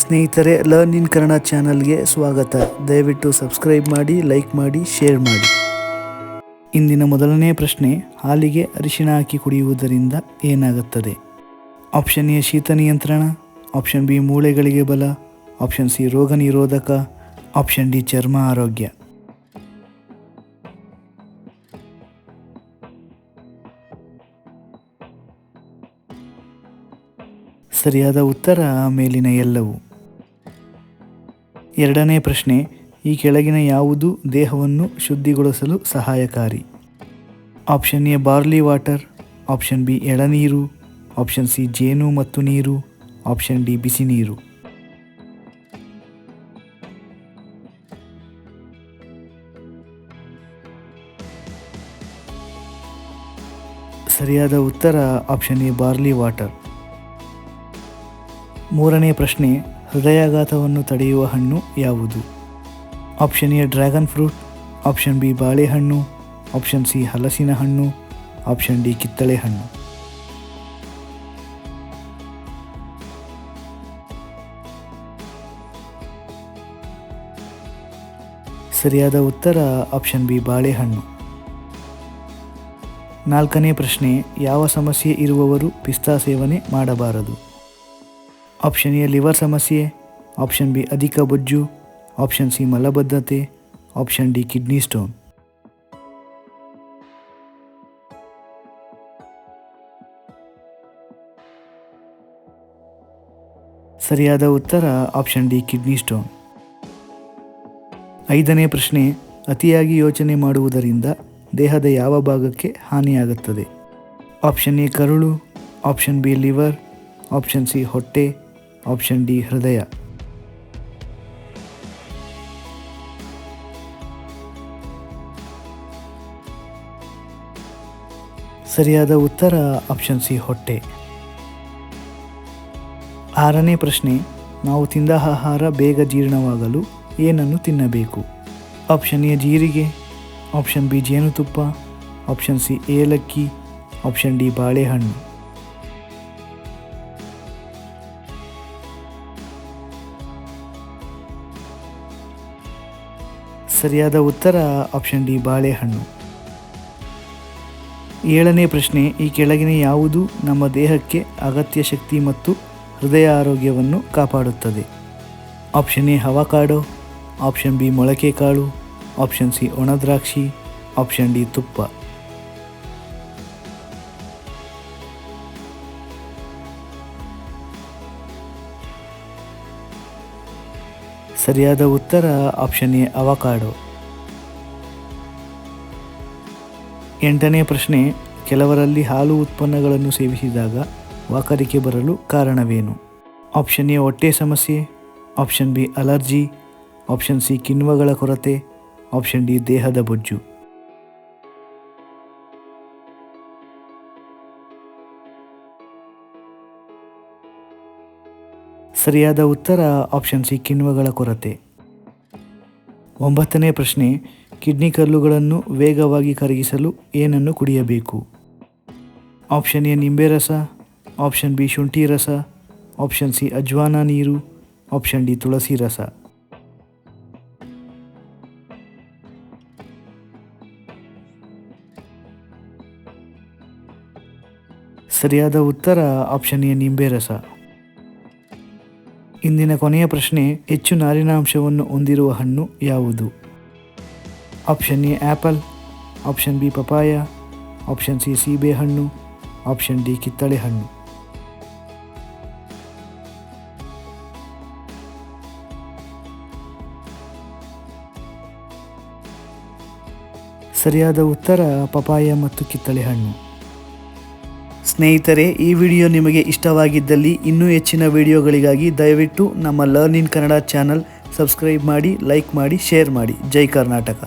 ಸ್ನೇಹಿತರೆ, learn in Kannada ಚಾನಲ್ಗೆ ಸ್ವಾಗತ. ದಯವಿಟ್ಟು ಸಬ್ಸ್ಕ್ರೈಬ್ ಮಾಡಿ, ಲೈಕ್ ಮಾಡಿ, ಶೇರ್ ಮಾಡಿ. ಇಂದಿನ ಮೊದಲನೇ ಪ್ರಶ್ನೆ, ಹಾಲಿಗೆ ಅರಿಶಿಣ ಹಾಕಿ ಕುಡಿಯುವುದರಿಂದ ಏನಾಗುತ್ತದೆ? ಆಪ್ಷನ್ ಎ ಶೀತ ನಿಯಂತ್ರಣ, ಆಪ್ಷನ್ ಬಿ ಮೂಳೆಗಳಿಗೆ ಬಲ, ಆಪ್ಷನ್ ಸಿ ರೋಗ ನಿರೋಧಕ, ಆಪ್ಷನ್ ಡಿ ಚರ್ಮ ಆರೋಗ್ಯ. ಸರಿಯಾದ ಉತ್ತರ ಮೇಲಿನ ಎಲ್ಲವೂ. ಎರಡನೇ ಪ್ರಶ್ನೆ, ಈ ಕೆಳಗಿನ ಯಾವುದು ದೇಹವನ್ನು ಶುದ್ಧಿಗೊಳಿಸಲು ಸಹಾಯಕಾರಿ? Option A barley water, option B ಎಳನೀರು, ಆಪ್ಷನ್ ಸಿ ಜೇನು ಮತ್ತು ನೀರು, ಆಪ್ಷನ್ ಡಿ ಬಿಸಿ ನೀರು. ಸರಿಯಾದ ಉತ್ತರ ಆಪ್ಷನ್ ಎ ಬಾರ್ಲಿ ವಾಟರ್. ಮೂರನೇ ಪ್ರಶ್ನೆ, ಹೃದಯಾಘಾತವನ್ನು ತಡೆಯುವ ಹಣ್ಣು ಯಾವುದು? Option A dragon fruit, option B ಬಾಳೆಹಣ್ಣು, ಆಪ್ಷನ್ ಸಿ ಹಲಸಿನ ಹಣ್ಣು, ಆಪ್ಷನ್ ಡಿ ಕಿತ್ತಳೆ ಹಣ್ಣು. ಸರಿಯಾದ ಉತ್ತರ ಆಪ್ಷನ್ ಬಿ ಬಾಳೆಹಣ್ಣು. ನಾಲ್ಕನೇ ಪ್ರಶ್ನೆ, ಯಾವ ಸಮಸ್ಯೆ ಇರುವವರು ಪಿಸ್ತಾ ಸೇವನೆ ಮಾಡಬಾರದು? ಆಪ್ಷನ್ ಎ ಲಿವರ್ ಸಮಸ್ಯೆ, ಆಪ್ಷನ್ ಬಿ ಅಧಿಕ ಬೊಜ್ಜು, ಆಪ್ಷನ್ ಸಿ ಮಲಬದ್ಧತೆ, ಆಪ್ಷನ್ ಡಿ ಕಿಡ್ನಿ ಸ್ಟೋನ್. ಸರಿಯಾದ ಉತ್ತರ ಆಪ್ಷನ್ ಡಿ ಕಿಡ್ನಿ ಸ್ಟೋನ್. ಐದನೇ ಪ್ರಶ್ನೆ, ಅತಿಯಾಗಿ ಯೋಚನೆ ಮಾಡುವುದರಿಂದ ದೇಹದ ಯಾವ ಭಾಗಕ್ಕೆ ಹಾನಿಯಾಗುತ್ತದೆ? ಆಪ್ಷನ್ ಎ ಕರುಳು, option B liver, option C ಹೊಟ್ಟೆ, ಆಪ್ಷನ್ ಡಿ ಹೃದಯ. ಸರಿಯಾದ ಉತ್ತರ ಆಪ್ಷನ್ ಸಿ ಹೊಟ್ಟೆ. ಆರನೇ ಪ್ರಶ್ನೆ, ನಾವು ತಿಂದ ಆಹಾರ ಬೇಗ ಜೀರ್ಣವಾಗಲು ಏನನ್ನು ತಿನ್ನಬೇಕು? ಆಪ್ಷನ್ ಎ ಜೀರಿಗೆ, ಆಪ್ಷನ್ ಬಿ ಜೇನುತುಪ್ಪ, ಆಪ್ಷನ್ ಸಿ ಏಲಕ್ಕಿ, ಆಪ್ಷನ್ ಡಿ ಬಾಳೆಹಣ್ಣು. ಸರಿಯಾದ ಉತ್ತರ ಆಪ್ಷನ್ ಡಿ ಬಾಳೆಹಣ್ಣು. ಏಳನೇ ಪ್ರಶ್ನೆ, ಈ ಕೆಳಗಿನ ಯಾವುದು ನಮ್ಮ ದೇಹಕ್ಕೆ ಅಗತ್ಯ ಶಕ್ತಿ ಮತ್ತು ಹೃದಯ ಆರೋಗ್ಯವನ್ನು ಕಾಪಾಡುತ್ತದೆ? Option A avocado, option B ಮೊಳಕೆ ಕಾಳು, ಆಪ್ಷನ್ ಸಿ ಒಣದ್ರಾಕ್ಷಿ, ಆಪ್ಷನ್ ಡಿ ತುಪ್ಪ. ಸರಿಯಾದ ಉತ್ತರ ಆಪ್ಷನ್ ಎ ಅವಕಾಡೋ. ಎಂಟನೇ ಪ್ರಶ್ನೆ, ಕೆಲವರಲ್ಲಿ ಹಾಲು ಉತ್ಪನ್ನಗಳನ್ನು ಸೇವಿಸಿದಾಗ ವಾಕರಿಕೆ ಬರಲು ಕಾರಣವೇನು? ಆಪ್ಷನ್ ಎ ಹೊಟ್ಟೆ ಸಮಸ್ಯೆ, option B allergy, option C ಕಿಣ್ವಗಳ ಕೊರತೆ, ಆಪ್ಷನ್ ಡಿ ದೇಹದ ಬೊಜ್ಜು. ಸರಿಯಾದ ಉತ್ತರ ಆಪ್ಷನ್ ಸಿ ಕಿಣ್ವಗಳ ಕೊರತೆ. ಒಂಬತ್ತನೇ ಪ್ರಶ್ನೆ, ಕಿಡ್ನಿ ಕಲ್ಲುಗಳನ್ನು ವೇಗವಾಗಿ ಕರಗಿಸಲು ಏನನ್ನು ಕುಡಿಯಬೇಕು? ಆಪ್ಷನ್ ಎ ನಿಂಬೆ ರಸ, ಆಪ್ಷನ್ ಬಿ ಶುಂಠಿ ರಸ, ಆಪ್ಷನ್ ಸಿ ಅಜ್ವಾನ ನೀರು, ಆಪ್ಷನ್ ಡಿ ತುಳಸಿ ರಸ. ಸರಿಯಾದ ಉತ್ತರ ಆಪ್ಷನ್ ಎ ನಿಂಬೆ ರಸ. ಇಂದಿನ ಕೊನೆಯ ಪ್ರಶ್ನೆ, ಹೆಚ್ಚು ನಾರಿನಾಂಶವನ್ನು ಹೊಂದಿರುವ ಹಣ್ಣು ಯಾವುದು? Option A apple, option B papaya, option C ಸೀಬೆಹಣ್ಣು, ಆಪ್ಷನ್ ಡಿ ಕಿತ್ತಳೆ ಹಣ್ಣು. ಸರಿಯಾದ ಉತ್ತರ ಪಪಾಯ ಮತ್ತು ಕಿತ್ತಳೆ ಹಣ್ಣು. ಸ್ನೇಹಿತರೆ, ಈ ವಿಡಿಯೋ ನಿಮಗೆ ಇಷ್ಟವಾಗಿದ್ದಲ್ಲಿ ಇನ್ನೂ ಹೆಚ್ಚಿನ ವಿಡಿಯೋಗಳಿಗಾಗಿ ದಯವಿಟ್ಟು ನಮ್ಮ learn in Kannada channel subscribe ಮಾಡಿ, ಲೈಕ್ ಮಾಡಿ, ಶೇರ್ ಮಾಡಿ. ಜೈ ಕರ್ನಾಟಕ.